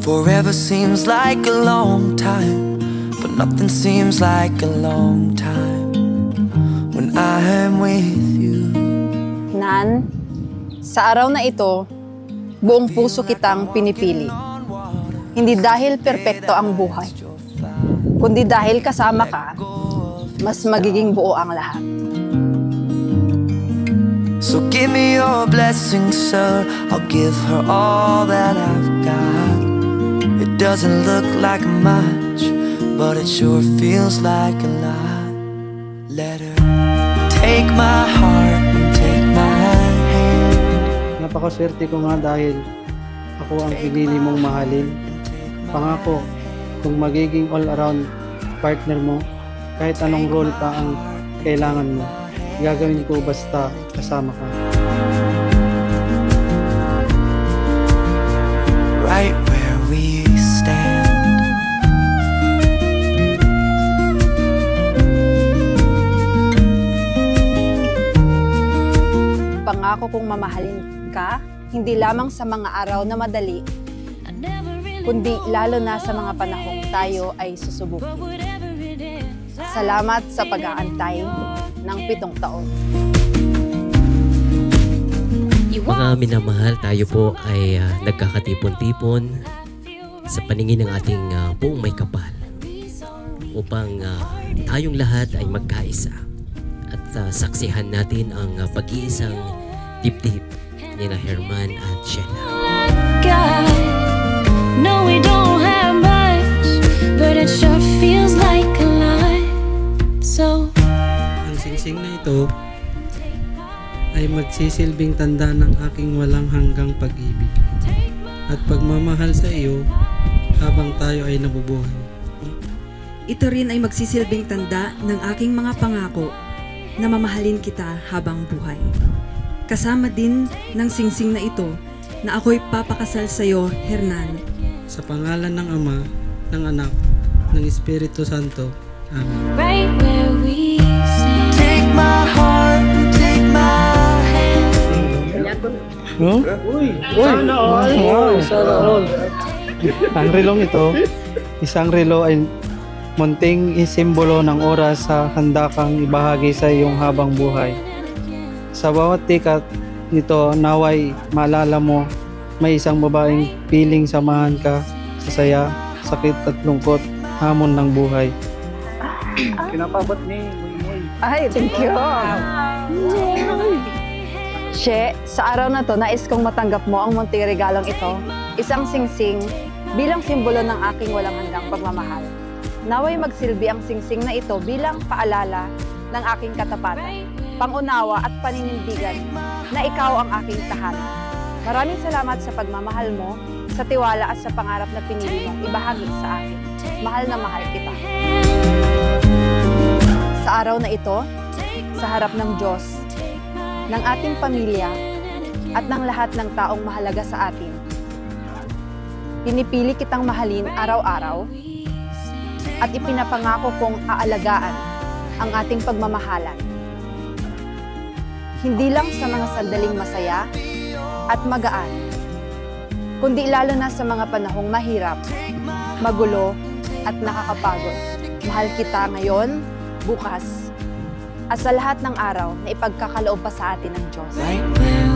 Forever seems like a long time, but nothing seems like a long time when I'm with you. Nan, sa araw na ito, buong puso kitang pinipili. Hindi dahil perpekto ang buhay, kundi dahil kasama ka, mas magiging buo ang lahat. So give me your blessing, sir. I'll give her all that I've got. It doesn't look like much, but it sure feels like a lot. Let her take my heart and take my hand. Napakaswerte ko nga dahil ako ang pinili mong mahalin. Pangako, kung magiging all-around partner mo, kahit anong role pa ang kailangan mo, gagawin ko basta kasama ka. Right where we stand. Pangako kong mamahalin ka, hindi lamang sa mga araw na madali, kundi lalo na sa mga panahong tayo ay susubukin. Salamat sa pag-aantay ng 7 taon. Mga minamahal, tayo po ay nagkakatipon-tipon sa paningin ng ating buong may kapal upang tayong lahat ay magkaisa at saksihan natin ang pag-iisang dibdib ni Herman at Sheila. No, we don't have much, but it sure feels like a lot. So Ang singsing na ito ay magsisilbing tanda ng aking walang hanggang pag-ibig at pagmamahal sa iyo habang tayo ay nabubuhay. Ito rin ay magsisilbing tanda ng aking mga pangako na mamahalin kita habang buhay. Kasama din ng singsing na ito na ako'y papakasal sa iyo, Hernan. Sa pangalan ng Ama, ng Anak, ng Espiritu Santo. Amen. right where we stand. Take my heart and take my hand. Sana all! Wow, sana all! Ang relong ito, isang relo ay munting isimbolo ng oras sa handa kang ibahagi sa iyong habang buhay. Sa bawat tikat nito, naway maalala mo, may isang babaeng piling samahan ka sa saya, sakit at lungkot, hamon ng buhay. Pinapabot ni Muy. Ay, thank you! She, sa araw na to, nais kong matanggap mo ang munting regalong ito, isang singsing bilang simbolo ng aking walang hanggang pagmamahal. Naway magsilbi ang singsing na ito bilang paalala ng aking katapatan, pangunawa at paninindigan na ikaw ang aking tahanan. Maraming salamat sa pagmamahal mo, sa tiwala at sa pangarap na pinili mong ibahagi sa akin. Mahal na mahal kita. Sa araw na ito, sa harap ng Diyos, ng ating pamilya at ng lahat ng taong mahalaga sa atin, pinipili kitang mahalin araw-araw at ipinapangako kong aalagaan ang ating pagmamahalan. Hindi lang sa mga sandaling masaya at magaan, kundi lalo na sa mga panahong mahirap, magulo at nakakapagod. Mahal kita ngayon, bukas, at sa lahat ng araw na ipagkakaloob pa sa atin ng Diyos. Right where